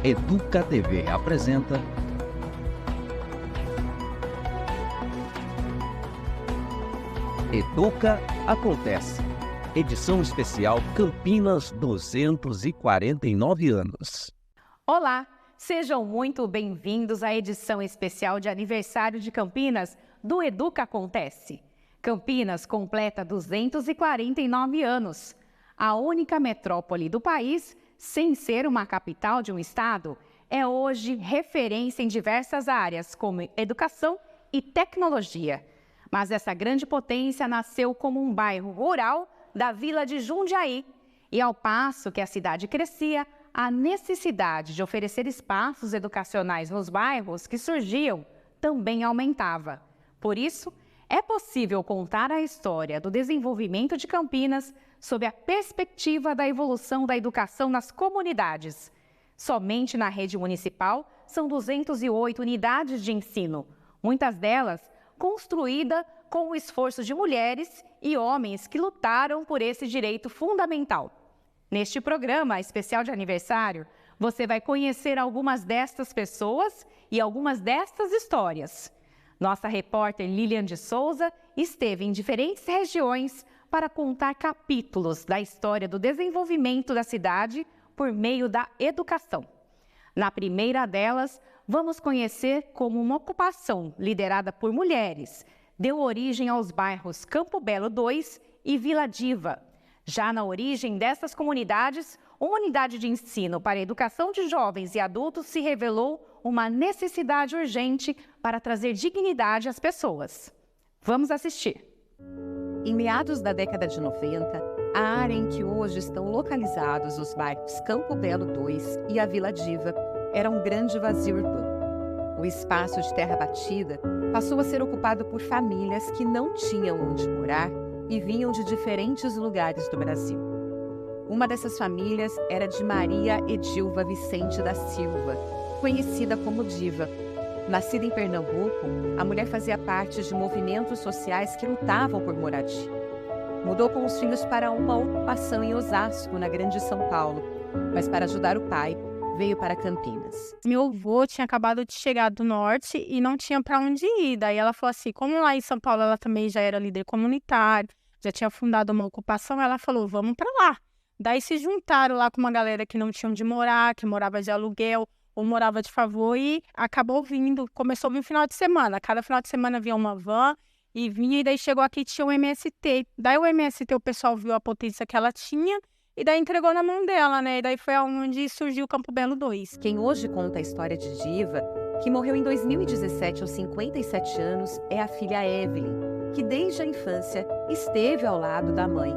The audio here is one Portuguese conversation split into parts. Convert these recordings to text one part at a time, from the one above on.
Educa TV apresenta Educa Acontece, edição especial Campinas 249 anos. Olá, sejam muito bem-vindos à edição especial de aniversário de Campinas do Educa Acontece. Campinas completa 249 anos, a única metrópole do país, sem ser uma capital de um estado, é hoje referência em diversas áreas, como educação e tecnologia. Mas essa grande potência nasceu como um bairro rural da vila de Jundiaí. E ao passo que a cidade crescia, a necessidade de oferecer espaços educacionais nos bairros que surgiam também aumentava. Por isso, é possível contar a história do desenvolvimento de Campinas sob a perspectiva da evolução da educação nas comunidades. Somente na rede municipal são 208 unidades de ensino, muitas delas construídas com o esforço de mulheres e homens que lutaram por esse direito fundamental. Neste programa especial de aniversário, você vai conhecer algumas destas pessoas e algumas destas histórias. Nossa repórter Lilian de Souza esteve em diferentes regiões para contar capítulos da história do desenvolvimento da cidade por meio da educação. Na primeira delas, vamos conhecer como uma ocupação liderada por mulheres deu origem aos bairros Campo Belo 2 e Vila Diva. Já na origem dessas comunidades, uma unidade de ensino para a educação de jovens e adultos se revelou uma necessidade urgente para trazer dignidade às pessoas. Vamos assistir. Em meados da década de 90, a área em que hoje estão localizados os bairros Campo Belo 2 e a Vila Diva era um grande vazio urbano. O espaço de terra batida passou a ser ocupado por famílias que não tinham onde morar e vinham de diferentes lugares do Brasil. Uma dessas famílias era de Maria Edilva Vicente da Silva, conhecida como Diva. Nascida em Pernambuco, a mulher fazia parte de movimentos sociais que lutavam por moradia. Mudou com os filhos para uma ocupação em Osasco, na Grande São Paulo, mas para ajudar o pai, veio para Campinas. Meu avô tinha acabado de chegar do norte e não tinha para onde ir. Daí ela falou assim, como lá em São Paulo ela também já era líder comunitário, já tinha fundado uma ocupação, ela falou, vamos para lá. Daí se juntaram lá com uma galera que não tinha onde morar, que morava de aluguel ou morava de favor e acabou vindo. Começou a vir no final de semana. Cada final de semana vinha uma van e vinha e daí chegou aqui e tinha o MST. Daí o MST, o pessoal viu a potência que ela tinha e daí entregou na mão dela, né? E daí foi onde surgiu o Campo Belo 2. Quem hoje conta a história de Diva, que morreu em 2017 aos 57 anos, é a filha Evelyn, que desde a infância esteve ao lado da mãe.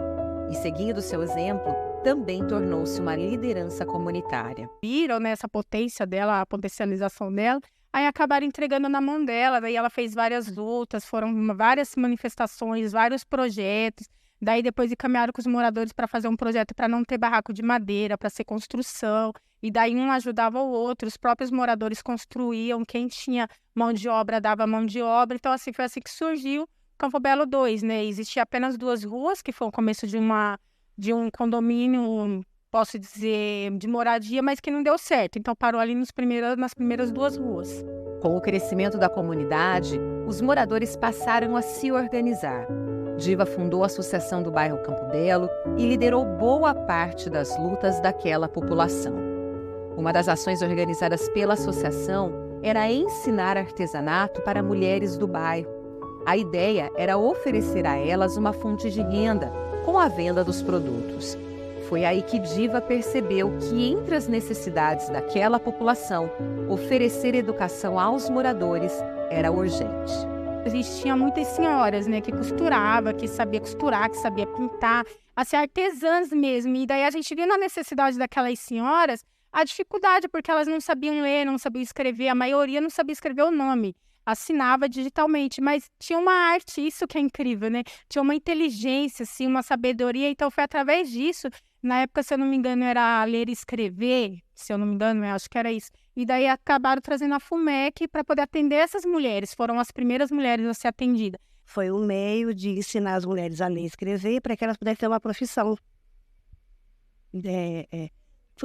E seguindo seu exemplo, também tornou-se uma liderança comunitária. Viram, né, essa potência dela, a potencialização dela, aí acabaram entregando na mão dela, daí ela fez várias lutas, foram várias manifestações, vários projetos, daí depois encaminharam com os moradores para fazer um projeto para não ter barraco de madeira, para ser construção, e daí um ajudava o outro, os próprios moradores construíam, quem tinha mão de obra dava mão de obra, então assim, foi assim que surgiu Campo Belo 2, né, existia apenas 2 ruas, que foi o começo de um condomínio, posso dizer, de moradia, mas que não deu certo. Então parou ali nas primeiras 2 ruas. Com o crescimento da comunidade, os moradores passaram a se organizar. Diva fundou a Associação do Bairro Campo Belo e liderou boa parte das lutas daquela população. Uma das ações organizadas pela associação era ensinar artesanato para mulheres do bairro. A ideia era oferecer a elas uma fonte de renda com a venda dos produtos. Foi aí que Diva percebeu que, entre as necessidades daquela população, oferecer educação aos moradores era urgente. Existiam muitas senhoras, né, que costurava, que sabia costurar, que sabia pintar, assim, artesãs mesmo. E daí a gente viu na necessidade daquelas senhoras a dificuldade, porque elas não sabiam ler, não sabiam escrever, a maioria não sabia escrever o nome. Assinava digitalmente, mas tinha uma arte, isso que é incrível, né? Tinha uma inteligência, assim, uma sabedoria, então foi através disso, na época, se eu não me engano, era ler e escrever, se eu não me engano, eu acho que era isso. E daí acabaram trazendo a FUMEC para poder atender essas mulheres, foram as primeiras mulheres a ser atendidas. Foi um meio de ensinar as mulheres a ler e escrever para que elas pudessem ter uma profissão.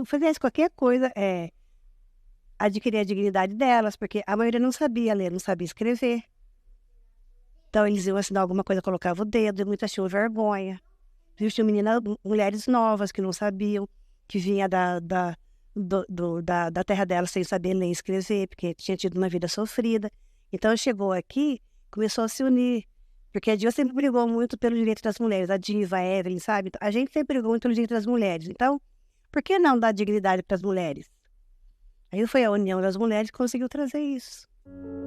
Fizesse qualquer coisa, adquirir a dignidade delas, porque a maioria não sabia ler, não sabia escrever. Então, eles iam assinar alguma coisa, colocavam o dedo, e muitas tinham vergonha. Tinha meninas, mulheres novas que não sabiam, que vinha da terra delas sem saber ler e escrever, porque tinha tido uma vida sofrida. Então, chegou aqui, começou a se unir, porque a Diva sempre brigou muito pelo direito das mulheres, a Diva, a Evelyn, sabe? A gente sempre brigou muito pelo direito das mulheres. Então, por que não dar dignidade para as mulheres? Aí foi a união das mulheres que conseguiu trazer isso.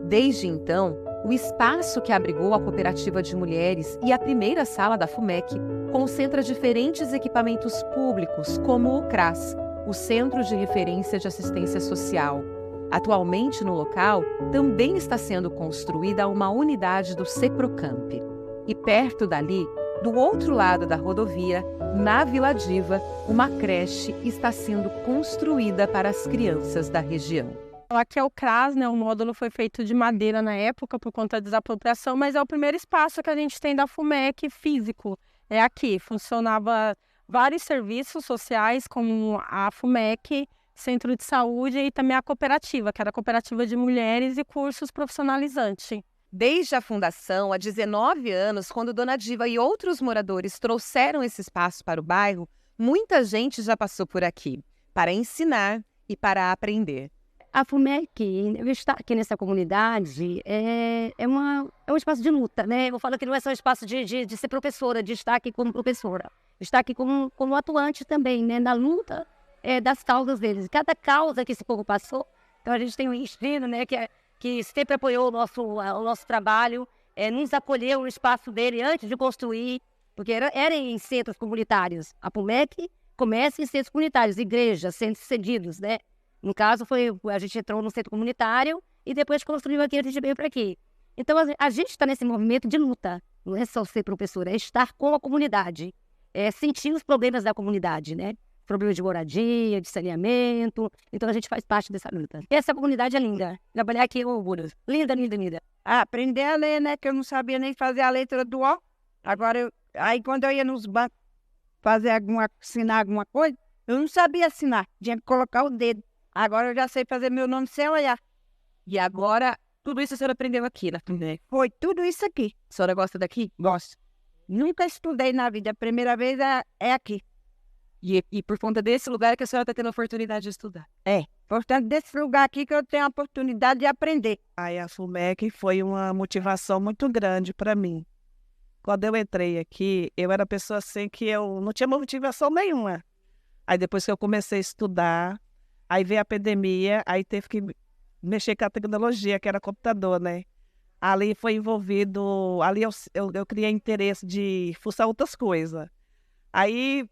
Desde então, o espaço que abrigou a Cooperativa de Mulheres e a primeira sala da FUMEC concentra diferentes equipamentos públicos, como o CRAS, o Centro de Referência de Assistência Social. Atualmente, no local, também está sendo construída uma unidade do CEPROCAMP. E perto dali, do outro lado da rodovia, na Vila Diva, uma creche está sendo construída para as crianças da região. Aqui é o CRAS, né? O módulo foi feito de madeira na época por conta da desapropriação, mas é o primeiro espaço que a gente tem da FUMEC físico. É aqui, funcionava vários serviços sociais, como a FUMEC, Centro de Saúde e também a cooperativa, que era a Cooperativa de Mulheres e Cursos Profissionalizantes. Desde a fundação, há 19 anos, quando Dona Diva e outros moradores trouxeram esse espaço para o bairro, muita gente já passou por aqui, para ensinar e para aprender. A FUMEC, eu estar aqui nessa comunidade, é um espaço de luta, né? Eu falo que não é só um espaço de ser professora, de estar aqui como professora. Estar aqui como atuante também, né? Na luta das causas deles. Cada causa que esse povo passou, então a gente tem um ensino, né? Que sempre apoiou o nosso trabalho, nos acolheu no espaço dele antes de construir, porque era em centros comunitários. A FUMEC começa em centros comunitários, igrejas, centros cedidos, né? No caso, a gente entrou no centro comunitário e depois construiu aqui, a gente veio para aqui. Então, a gente está nesse movimento de luta. Não é só ser professora, é estar com a comunidade. É sentir os problemas da comunidade, né? Problemas de moradia, de saneamento. Então, a gente faz parte dessa luta. Essa comunidade é linda. Trabalhar aqui é um orgulho. Linda, linda, linda. Aprender a ler, né? Que eu não sabia nem fazer a letra do O. Agora, aí quando eu ia nos bancos assinar alguma coisa, eu não sabia assinar. Tinha que colocar o dedo. Agora eu já sei fazer meu nome sem olhar. E agora, tudo isso a senhora aprendeu aqui na FUMEC? Foi tudo isso aqui. A senhora gosta daqui? Gosto. Nunca estudei na vida. A primeira vez é aqui. E por conta desse lugar que a senhora está tendo a oportunidade de estudar? Portanto, desse lugar aqui que eu tenho a oportunidade de aprender. Aí a FUMEC foi uma motivação muito grande para mim. Quando eu entrei aqui, eu era pessoa assim que eu não tinha motivação nenhuma. Aí depois que eu comecei a estudar, aí veio a pandemia, aí teve que mexer com a tecnologia, que era computador, né? Ali foi envolvido, ali eu criei interesse de fuçar outras coisas. Aí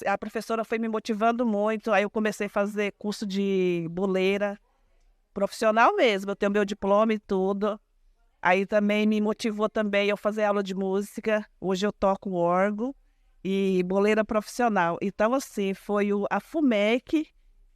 a professora foi me motivando muito, aí eu comecei a fazer curso de boleira, profissional mesmo, eu tenho meu diploma e tudo. Aí também me motivou também eu fazer aula de música, hoje eu toco órgão e boleira profissional. Então, assim, foi a FUMEC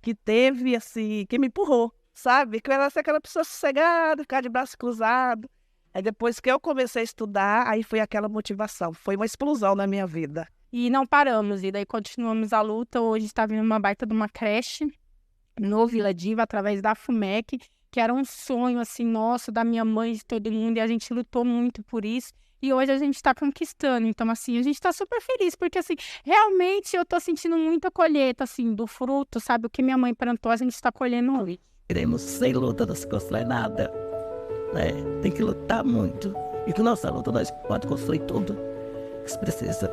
que teve, assim, que me empurrou, sabe? Que eu era assim, aquela pessoa sossegada, ficar de braço cruzado. Aí depois que eu comecei a estudar, aí foi aquela motivação. Foi uma explosão na minha vida. E não paramos, e daí continuamos a luta. Hoje está vindo uma baita de uma creche no Vila Diva, através da FUMEC, que era um sonho, assim, nosso, da minha mãe, de todo mundo, e a gente lutou muito por isso. E hoje a gente está conquistando, então, assim, a gente está super feliz, porque, assim, realmente eu tô sentindo muita colheita, assim, do fruto, sabe? O que minha mãe plantou, a gente está colhendo hoje. Queremos sem luta não se constrói nada, né? Tem que lutar muito, e com nossa luta nós pode construir tudo que se precisa.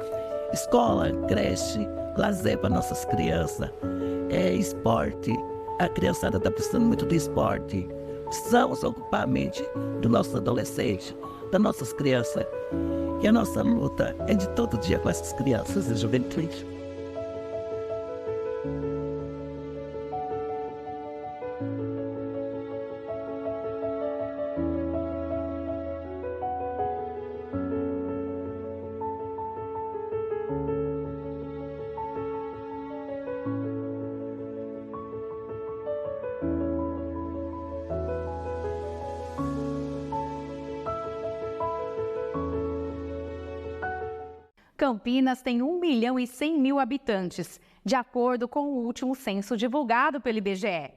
Escola, creche, lazer para nossas crianças, esporte, a criançada está precisando muito de esporte. Precisamos ocupar a mente do nosso adolescente, das nossas crianças. E a nossa luta é de todo dia com essas crianças e juventude. Campinas tem 1.100.000 habitantes, de acordo com o último censo divulgado pelo IBGE.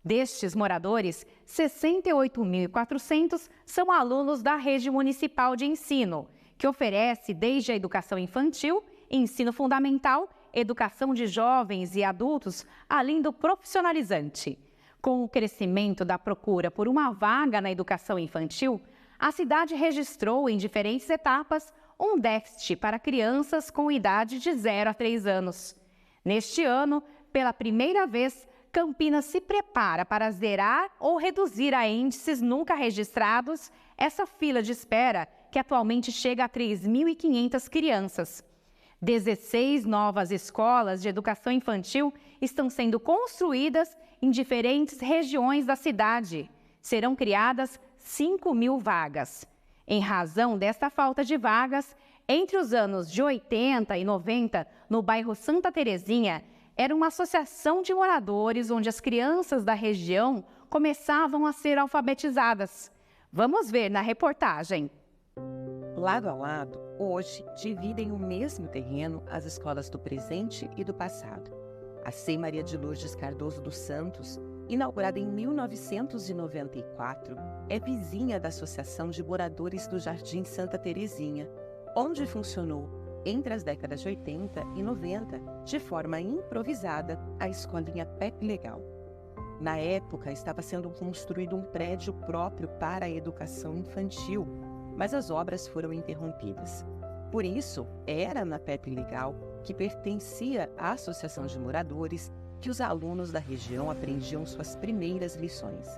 Destes moradores, 68.400 são alunos da Rede Municipal de Ensino, que oferece desde a educação infantil, ensino fundamental, educação de jovens e adultos, além do profissionalizante. Com o crescimento da procura por uma vaga na educação infantil, a cidade registrou em diferentes etapas um déficit para crianças com idade de 0 a 3 anos. Neste ano, pela primeira vez, Campinas se prepara para zerar ou reduzir a índices nunca registrados essa fila de espera, que atualmente chega a 3.500 crianças. 16 novas escolas de educação infantil estão sendo construídas em diferentes regiões da cidade. Serão criadas 5.000 vagas. Em razão desta falta de vagas, entre os anos de 80 e 90, no bairro Santa Terezinha, era uma associação de moradores onde as crianças da região começavam a ser alfabetizadas. Vamos ver na reportagem. Lado a lado, hoje, dividem o mesmo terreno as escolas do presente e do passado. A C. Maria de Lourdes Cardoso dos Santos, inaugurada em 1994, é vizinha da Associação de Moradores do Jardim Santa Terezinha, onde funcionou, entre as décadas de 80 e 90, de forma improvisada, a escolinha Pepe Legal. Na época, estava sendo construído um prédio próprio para a educação infantil, mas as obras foram interrompidas. Por isso, era na Pepe Legal, que pertencia à Associação de Moradores, que os alunos da região aprendiam suas primeiras lições.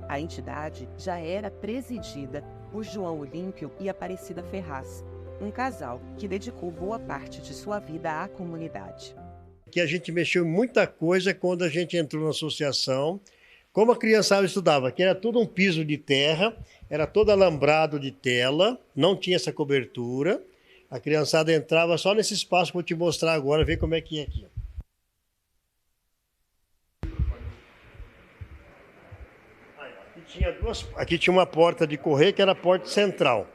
A entidade já era presidida por João Olímpio e Aparecida Ferraz, um casal que dedicou boa parte de sua vida à comunidade. Que a gente mexeu em muita coisa quando a gente entrou na associação. Como a criançada estudava, que era tudo um piso de terra, era todo alambrado de tela, não tinha essa cobertura. A criançada entrava só nesse espaço que eu vou te mostrar agora, ver como é que é aqui. Aqui tinha uma porta de correr que era a porta central.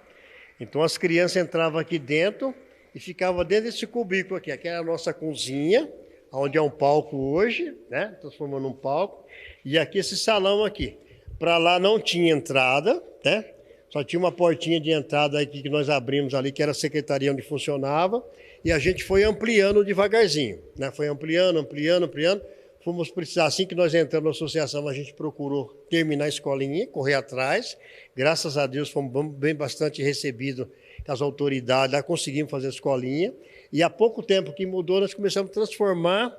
Então as crianças entravam aqui dentro e ficavam dentro desse cubículo aqui. Aqui era a nossa cozinha, onde é um palco hoje, né? Transformando num palco. E aqui esse salão aqui. Para lá não tinha entrada, né? Só tinha uma portinha de entrada aqui que nós abrimos ali, que era a secretaria onde funcionava. E a gente foi ampliando devagarzinho, né? Foi ampliando. Fomos precisar, assim que nós entramos na associação, a gente procurou terminar a escolinha, correr atrás. Graças a Deus fomos bem bastante recebidos com as autoridades, lá conseguimos fazer a escolinha. E há pouco tempo que mudou, nós começamos a transformar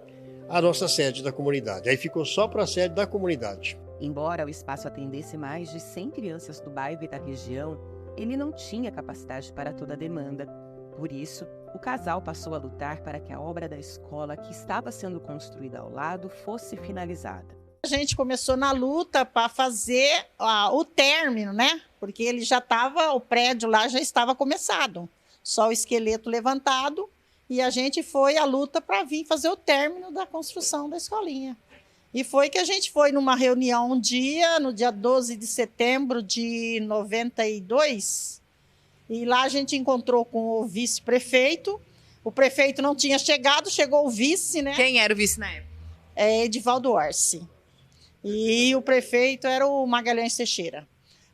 a nossa sede da comunidade. Aí ficou só para a sede da comunidade. Embora o espaço atendesse mais de 100 crianças do bairro e da região, ele não tinha capacidade para toda a demanda. Por isso, o casal passou a lutar para que a obra da escola que estava sendo construída ao lado fosse finalizada. A gente começou na luta para fazer o término, né? Porque ele já estava, o prédio lá já estava começado, só o esqueleto levantado, e a gente foi à luta para vir fazer o término da construção da escolinha. E foi que a gente foi numa reunião no dia 12 de setembro de 92, e lá a gente encontrou com o vice-prefeito. O prefeito não tinha chegado, chegou o vice, né? Quem era o vice na época? Edivaldo Orsi. E o prefeito era o Magalhães Teixeira.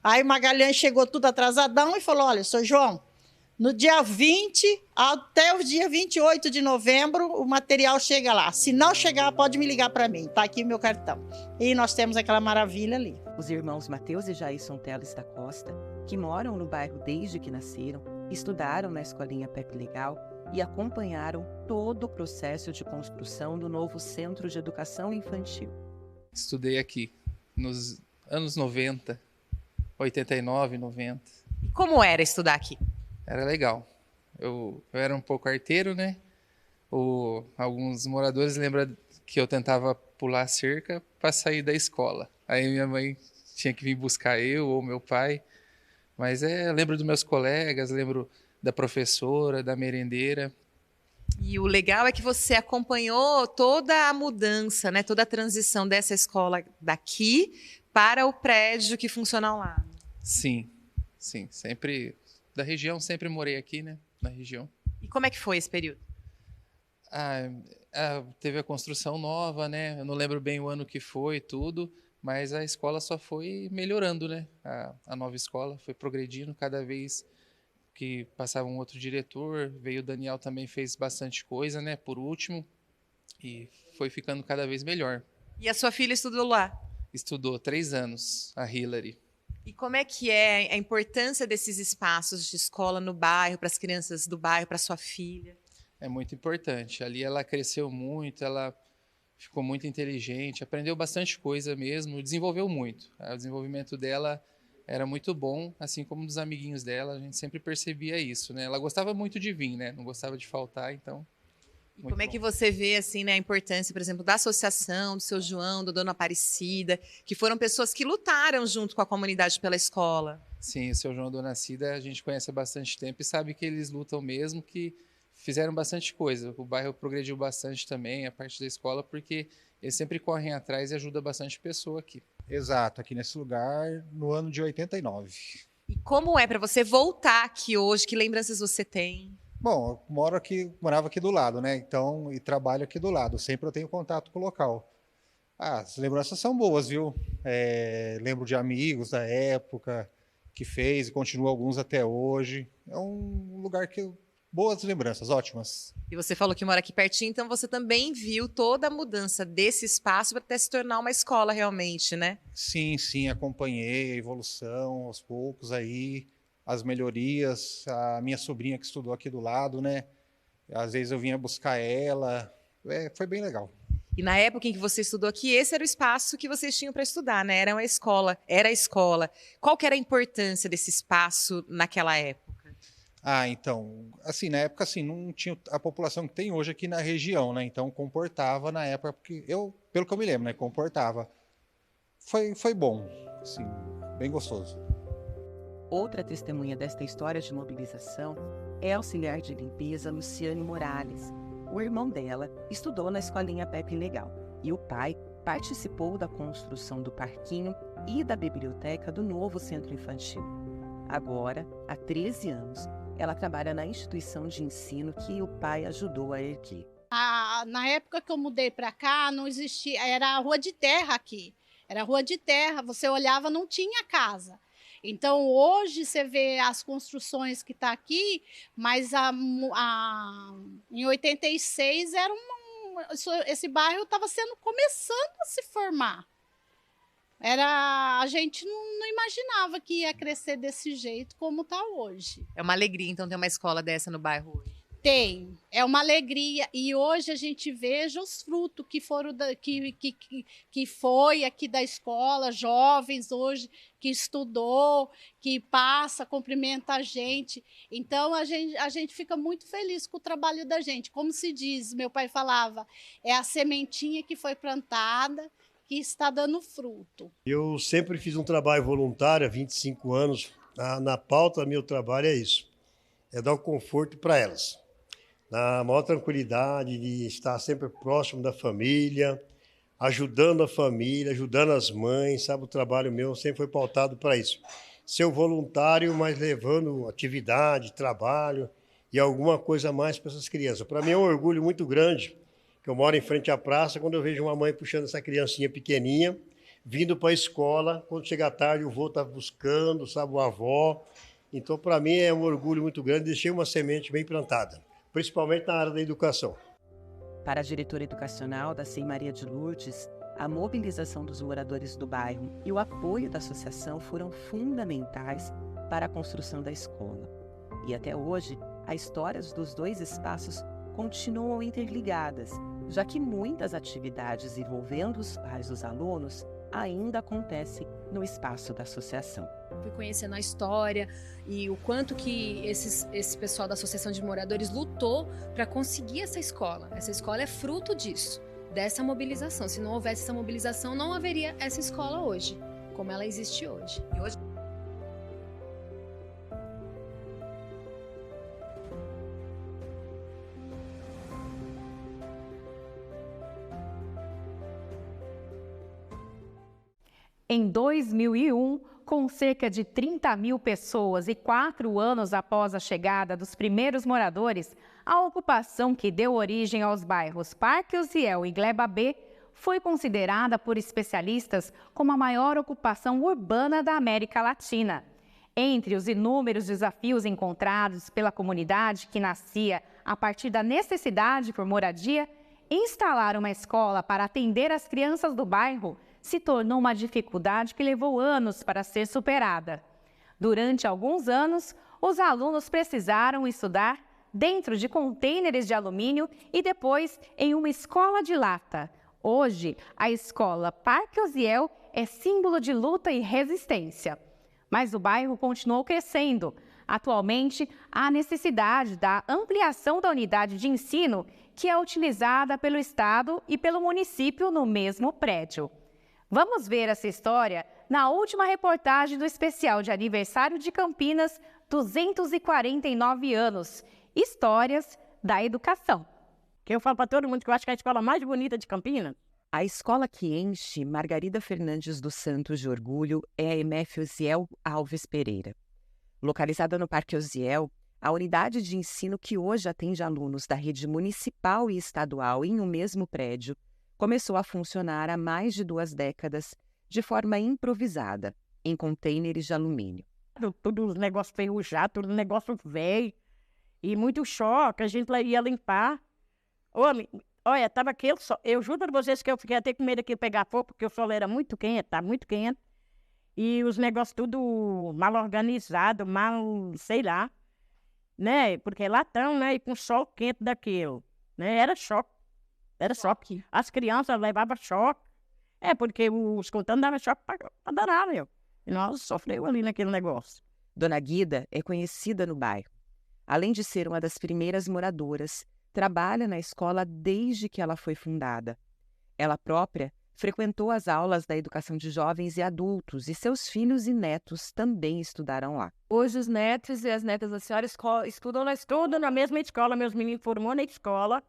Aí o Magalhães chegou tudo atrasadão e falou: olha, seu João, no dia 20 até o dia 28 de novembro, o material chega lá. Se não chegar, pode me ligar para mim. Está aqui o meu cartão. E nós temos aquela maravilha ali. Os irmãos Mateus e Jairson Teles da Costa, que moram no bairro desde que nasceram, estudaram na escolinha Pepe Legal e acompanharam todo o processo de construção do novo Centro de Educação Infantil. Estudei aqui nos anos 90, 89, 90. E como era estudar aqui? Era legal. Eu era um pouco arteiro, né? Alguns moradores lembram que eu tentava pular a cerca para sair da escola. Aí minha mãe tinha que vir buscar eu ou meu pai. Mas lembro dos meus colegas, lembro da professora, da merendeira. E o legal é que você acompanhou toda a mudança, né? Toda a transição dessa escola daqui para o prédio que funciona ao lado. Sim. Sempre da região, sempre morei aqui, né? Na região. E como é que foi esse período? Teve a construção nova, né? Eu não lembro bem o ano que foi, tudo, mas a escola só foi melhorando, né? A nova escola foi progredindo cada vez que passava um outro diretor. Veio o Daniel, também fez bastante coisa, né? Por último, e foi ficando cada vez melhor. E a sua filha estudou lá? Estudou 3 anos, a Hillary. E como é que é a importância desses espaços de escola no bairro, para as crianças do bairro, para sua filha? É muito importante. Ali ela cresceu muito, ela ficou muito inteligente, aprendeu bastante coisa mesmo, desenvolveu muito. O desenvolvimento dela era muito bom, assim como dos amiguinhos dela, a gente sempre percebia isso, né? Ela gostava muito de vir, né? Não gostava de faltar, então... E como é que você vê, assim, né, a importância, por exemplo, da associação, do seu João, do Dona Aparecida, que foram pessoas que lutaram junto com a comunidade pela escola? Sim, o seu João e a Dona Cida a gente conhece há bastante tempo e sabe que eles lutam mesmo, que fizeram bastante coisa. O bairro progrediu bastante também, a parte da escola, porque eles sempre correm atrás e ajudam bastante pessoa aqui. Exato, aqui nesse lugar, no ano de 89. E como é para você voltar aqui hoje? Que lembranças você tem? Bom, eu morava aqui do lado, né? Então, e trabalho aqui do lado. Sempre eu tenho contato com o local. As lembranças são boas, viu? Lembro de amigos da época que fez e continua alguns até hoje. É um lugar que boas lembranças, ótimas. E você falou que mora aqui pertinho, então você também viu toda a mudança desse espaço para até se tornar uma escola realmente, né? Sim, acompanhei a evolução aos poucos aí, as melhorias. A minha sobrinha que estudou aqui do lado, né? Às vezes eu vinha buscar ela, foi bem legal. E na época em que você estudou aqui, esse era o espaço que vocês tinham para estudar, né? Era a escola. Qual que era a importância desse espaço naquela época? Então, assim, na época, assim, não tinha a população que tem hoje aqui na região, né? Então, comportava na época, porque pelo que eu me lembro, né? Comportava. Foi bom, assim, bem gostoso. Outra testemunha desta história de mobilização é a auxiliar de limpeza Luciane Morales. O irmão dela estudou na escolinha Pepe Legal e o pai participou da construção do parquinho e da biblioteca do novo centro infantil. Agora, há 13 anos, ela trabalha na instituição de ensino que o pai ajudou a erguer. Na época que eu mudei para cá, não existia, era rua de terra aqui. Era rua de terra, você olhava, não tinha casa. Então, hoje você vê as construções que está aqui, mas em 86 esse bairro estava começando a se formar. A gente não imaginava que ia crescer desse jeito como está hoje. É uma alegria, então, ter uma escola dessa no bairro hoje. Tem, é uma alegria. E hoje a gente veja os frutos que foram que foi aqui da escola, jovens hoje que estudou, que passa, cumprimenta a gente. Então a gente fica muito feliz com o trabalho da gente. Como se diz, meu pai falava, é a sementinha que foi plantada, que está dando fruto. Eu sempre fiz um trabalho voluntário há 25 anos. Na pauta do meu trabalho é isso, é dar o conforto para elas. Na maior tranquilidade de estar sempre próximo da família, ajudando a família, ajudando as mães, sabe? O trabalho meu sempre foi pautado para isso. Ser voluntário, mas levando atividade, trabalho e alguma coisa a mais para essas crianças. Para mim é um orgulho muito grande, que eu moro em frente à praça, quando eu vejo uma mãe puxando essa criancinha pequenininha, vindo para a escola, quando chega tarde o vô está buscando, sabe, a avó. Então, para mim é um orgulho muito grande, deixei uma semente bem plantada, principalmente na área da educação. Para a diretora educacional da SEI Maria de Lourdes, a mobilização dos moradores do bairro e o apoio da associação foram fundamentais para a construção da escola. E até hoje, as histórias dos dois espaços continuam interligadas, já que muitas atividades envolvendo os pais dos alunos ainda acontecem no espaço da associação. Fui conhecendo a história e o quanto que esse pessoal da Associação de Moradores lutou para conseguir essa escola. Essa escola é fruto disso, dessa mobilização. Se não houvesse essa mobilização, não haveria essa escola hoje, como ela existe hoje. E hoje... Em 2001, Com cerca de 30 mil pessoas e 4 anos após a chegada dos primeiros moradores, a ocupação que deu origem aos bairros Parque Uziel e Gleba B foi considerada por especialistas como a maior ocupação urbana da América Latina. Entre os inúmeros desafios encontrados pela comunidade que nascia a partir da necessidade por moradia, instalar uma escola para atender as crianças do bairro se tornou uma dificuldade que levou anos para ser superada. Durante alguns anos, os alunos precisaram estudar dentro de contêineres de alumínio e depois em uma escola de lata. Hoje, a escola Parque Uziel é símbolo de luta e resistência. Mas o bairro continuou crescendo. Atualmente, há necessidade da ampliação da unidade de ensino, que é utilizada pelo Estado e pelo município no mesmo prédio. Vamos ver essa história na última reportagem do especial de aniversário de Campinas, 249 anos. Histórias da educação. Que eu falo para todo mundo que eu acho que é a escola mais bonita de Campinas. A escola que enche Margarida Fernandes dos Santos de orgulho é a EMF Uziel Alves Pereira. Localizada no Parque Uziel, a unidade de ensino que hoje atende alunos da rede municipal e estadual em um mesmo prédio, começou a funcionar há mais de 2 décadas, de forma improvisada, em contêineres de alumínio. Tudo os negócios ferrujados, tudo negócio velho, e muito choque, a gente ia limpar. Olha, tava aqui, eu juro para vocês que eu fiquei até com medo aqui de pegar fogo, porque o sol era muito quente, tá muito quente. E os negócios tudo mal organizado, mal, sei lá, né? Porque é latão, né? E com sol quente daquilo, né? Era choque. As crianças levavam choque. Porque os contanos davam choque para danar, meu. E nós sofremos ali naquele negócio. Dona Guida é conhecida no bairro. Além de ser uma das primeiras moradoras, trabalha na escola desde que ela foi fundada. Ela própria frequentou as aulas da educação de jovens e adultos e seus filhos e netos também estudaram lá. Hoje os netos e as netas da senhora estudam na mesma escola. Meus meninos formou na escola.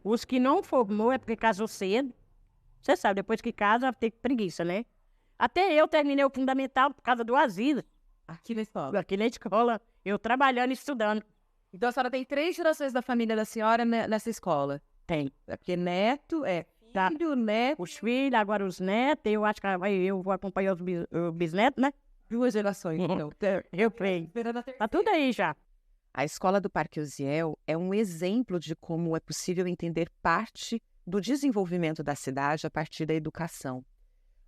Os que não formou é porque casou cedo. Você sabe, depois que casa, tem preguiça, né? Até eu terminei o fundamental por causa do asilo. Aqui na escola? Aqui na escola. Eu trabalhando e estudando. Então a senhora tem 3 gerações da família da senhora nessa escola? Tem. É porque neto é filho, neto... Os filhos, agora os netos. Eu acho que eu vou acompanhar os bisnetos, né? 2 gerações, então. Eu creio. Tá tudo aí já. A escola do Parque Uziel é um exemplo de como é possível entender parte do desenvolvimento da cidade a partir da educação.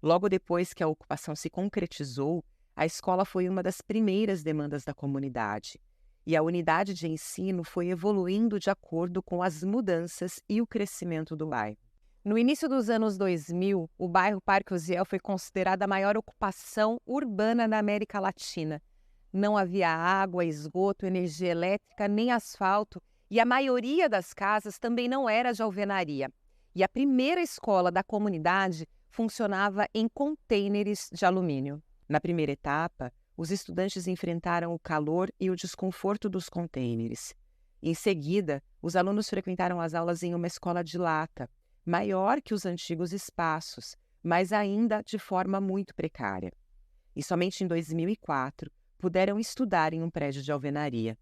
Logo depois que a ocupação se concretizou, a escola foi uma das primeiras demandas da comunidade. E a unidade de ensino foi evoluindo de acordo com as mudanças e o crescimento do bairro. No início dos anos 2000, o bairro Parque Uziel foi considerado a maior ocupação urbana da América Latina. Não havia água, esgoto, energia elétrica, nem asfalto, e a maioria das casas também não era de alvenaria. E a primeira escola da comunidade funcionava em contêineres de alumínio. Na primeira etapa, os estudantes enfrentaram o calor e o desconforto dos contêineres. Em seguida, os alunos frequentaram as aulas em uma escola de lata, maior que os antigos espaços, mas ainda de forma muito precária. E somente em 2004, puderam estudar em um prédio de alvenaria.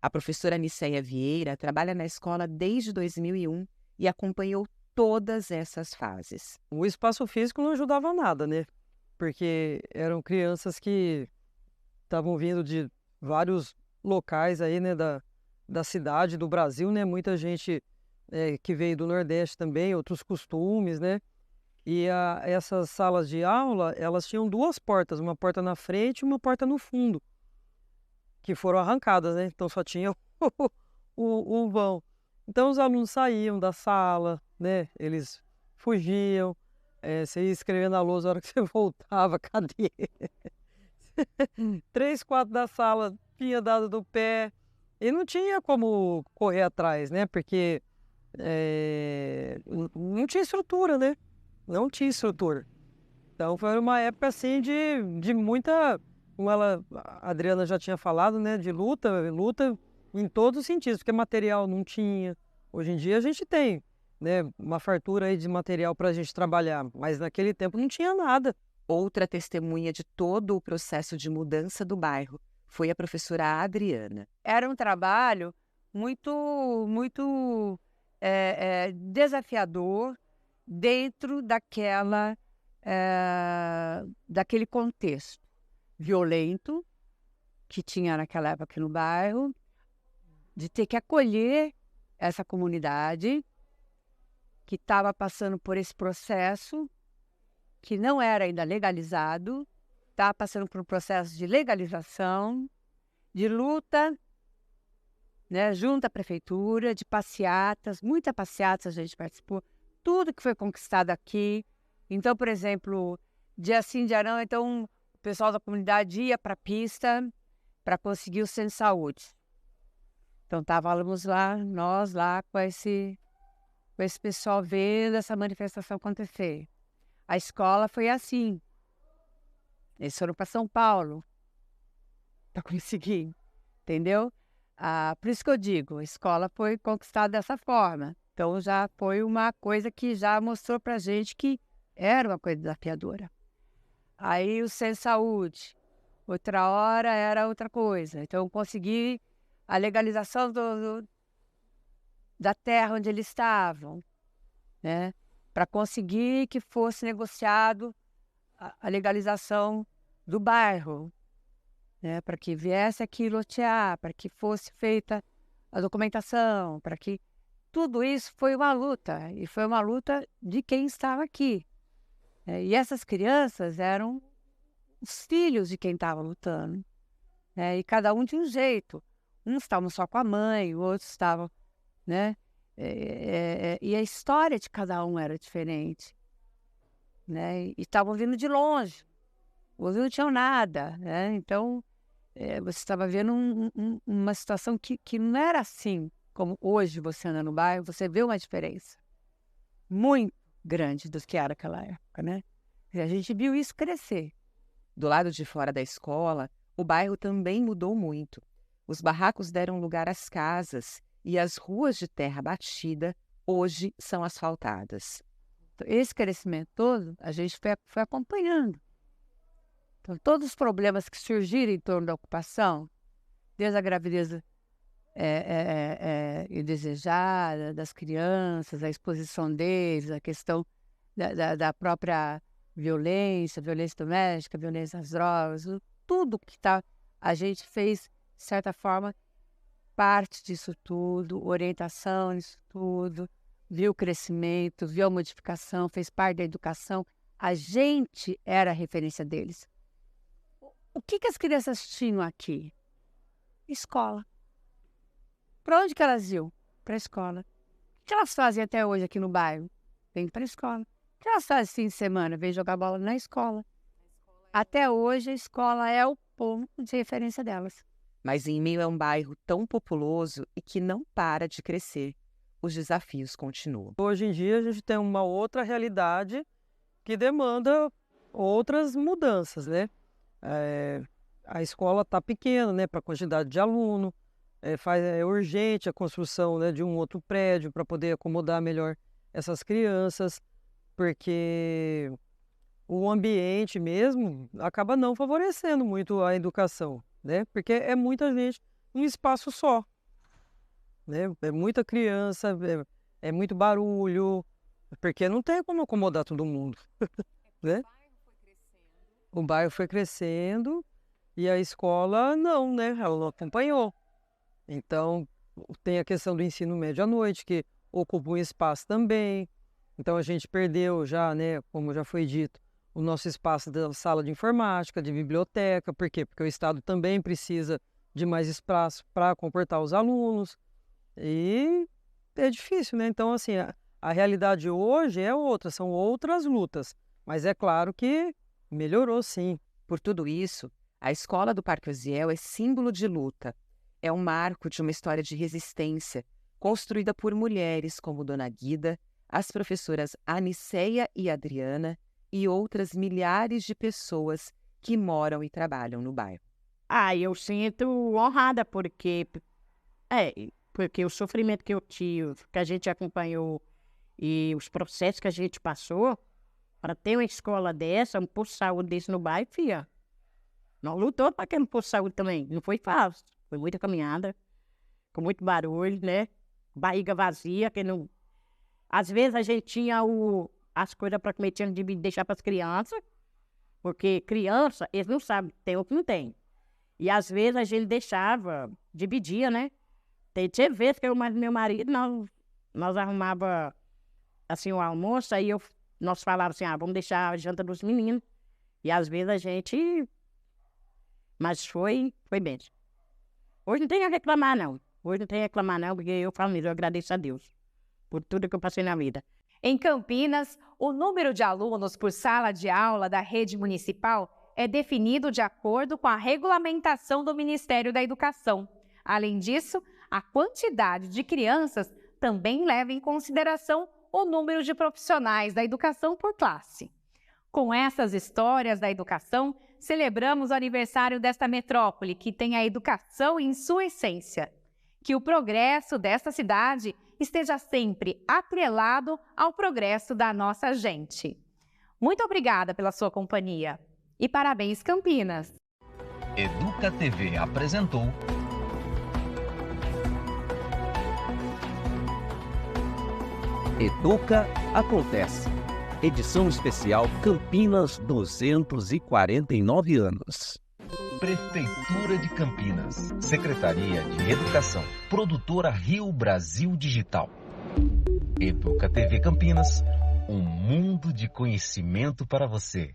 A professora Nicéia Vieira trabalha na escola desde 2001 e acompanhou todas essas fases. O espaço físico não ajudava nada, né? Porque eram crianças que estavam vindo de vários locais aí, né, da cidade, do Brasil, né? Muita gente que veio do Nordeste também, outros costumes, né? E essas salas de aula, elas tinham 2 portas, uma porta na frente e uma porta no fundo, que foram arrancadas, né? Então só tinha o vão. Então os alunos saíam da sala, né? Eles fugiam, você ia escrever na lousa, a hora que você voltava, cadê? 3, 4 da sala tinha dado do pé, e não tinha como correr atrás, né? Porque não tinha estrutura, né? Não tinha estrutura. Então foi uma época assim de muita, como a Adriana já tinha falado, né, de luta em todos os sentidos, porque material não tinha. Hoje em dia a gente tem, né, uma fartura aí de material para a gente trabalhar, mas naquele tempo não tinha nada. Outra testemunha de todo o processo de mudança do bairro foi a professora Adriana. Era um trabalho muito desafiador dentro daquele contexto violento que tinha naquela época aqui no bairro, de ter que acolher essa comunidade que estava passando por esse processo, que não era ainda legalizado, estava passando por um processo de legalização, de luta, né, junto à prefeitura, de passeatas, muita passeata a gente participou, tudo que foi conquistado aqui. Então, por exemplo, dia sim, dia não, então o pessoal da comunidade ia para a pista para conseguir o centro de saúde. Então, estávamos lá, nós lá com esse pessoal vendo essa manifestação acontecer. A escola foi assim. Eles foram para São Paulo para conseguir, entendeu? Por isso que eu digo, a escola foi conquistada dessa forma. Então, já foi uma coisa que já mostrou para a gente que era uma coisa desafiadora. Aí, o centro de saúde, outra hora era outra coisa. Então, consegui a legalização da terra onde eles estavam, né? Para conseguir que fosse negociado a legalização do bairro, né? Para que viesse aqui lotear, para que fosse feita a documentação, para que... Tudo isso foi uma luta, e foi uma luta de quem estava aqui. E essas crianças eram os filhos de quem estava lutando, né? E cada um de um jeito. Uns estavam só com a mãe, outros estavam, né? E a história de cada um era diferente, né? E estavam vindo de longe, outros não tinham nada, né? Então, você estava vendo uma situação que não era assim, como hoje você anda no bairro, você vê uma diferença muito grande do que era naquela época, né? E a gente viu isso crescer. Do lado de fora da escola, o bairro também mudou muito. Os barracos deram lugar às casas e as ruas de terra batida hoje são asfaltadas. Então, esse crescimento todo, a gente foi acompanhando. Então, todos os problemas que surgiram em torno da ocupação, desde a gravidez indesejada das crianças, a exposição deles, a questão da própria violência doméstica, violência às drogas, tudo que a gente fez, de certa forma, parte disso tudo, orientação nisso tudo, viu o crescimento, viu a modificação, fez parte da educação. A gente era a referência deles. O que as crianças tinham aqui? Escola. Para onde que elas iam? Para a escola. O que elas fazem até hoje aqui no bairro? Vêm para a escola. O que elas fazem fim de semana? Vêm jogar bola na escola. Até hoje, a escola é o ponto de referência delas. Mas em meio a um bairro tão populoso e que não para de crescer, os desafios continuam. Hoje em dia, a gente tem uma outra realidade que demanda outras mudanças, né? A escola está pequena, né, para a quantidade de aluno. É urgente a construção, né, de um outro prédio para poder acomodar melhor essas crianças, porque o ambiente mesmo acaba não favorecendo muito a educação, né? Porque é muita gente num espaço só, né? É muita criança, é muito barulho, porque não tem como acomodar todo mundo, né? O bairro foi crescendo e a escola não, né? Ela não acompanhou. Então, tem a questão do ensino médio à noite, que ocupa um espaço também. Então, a gente perdeu já, né, como já foi dito, o nosso espaço da sala de informática, de biblioteca. Por quê? Porque o Estado também precisa de mais espaço para comportar os alunos. E é difícil, né? Então, assim, a realidade hoje é outra, são outras lutas. Mas é claro que melhorou, sim. Por tudo isso, a escola do Parque Osiel é símbolo de luta. É um marco de uma história de resistência, construída por mulheres como Dona Guida, as professoras Aniceia e Adriana e outras milhares de pessoas que moram e trabalham no bairro. Eu sinto honrada porque o sofrimento que eu tive, que a gente acompanhou e os processos que a gente passou, Para ter uma escola dessa, um posto de saúde desse no bairro, filha. Nós lutamos para aquele posto de saúde também. Não foi fácil. Foi muita caminhada, com muito barulho, né? Barriga vazia, que não... Às vezes a gente tinha as coisas para comer, tinha de deixar para as crianças, porque criança, eles não sabem, tem ou que não tem. E às vezes a gente deixava, dividia, né? Tinha vezes que eu e meu marido, nós arrumava assim o almoço, aí nós falávamos assim, vamos deixar a janta dos meninos. E às vezes a gente... Mas foi bem. Hoje não tem a reclamar, não. Hoje não tem a reclamar, não, porque eu falo mesmo, eu agradeço a Deus por tudo que eu passei na vida. Em Campinas, o número de alunos por sala de aula da rede municipal é definido de acordo com a regulamentação do Ministério da Educação. Além disso, a quantidade de crianças também leva em consideração o número de profissionais da educação por classe. Com essas histórias da educação, celebramos o aniversário desta metrópole que tem a educação em sua essência. Que o progresso desta cidade esteja sempre atrelado ao progresso da nossa gente. Muito obrigada pela sua companhia. E parabéns, Campinas! Educa TV apresentou Educa Acontece. Edição especial Campinas 249 anos. Prefeitura de Campinas. Secretaria de Educação. Produtora Rio Brasil Digital. Educa TV Campinas. Um mundo de conhecimento para você.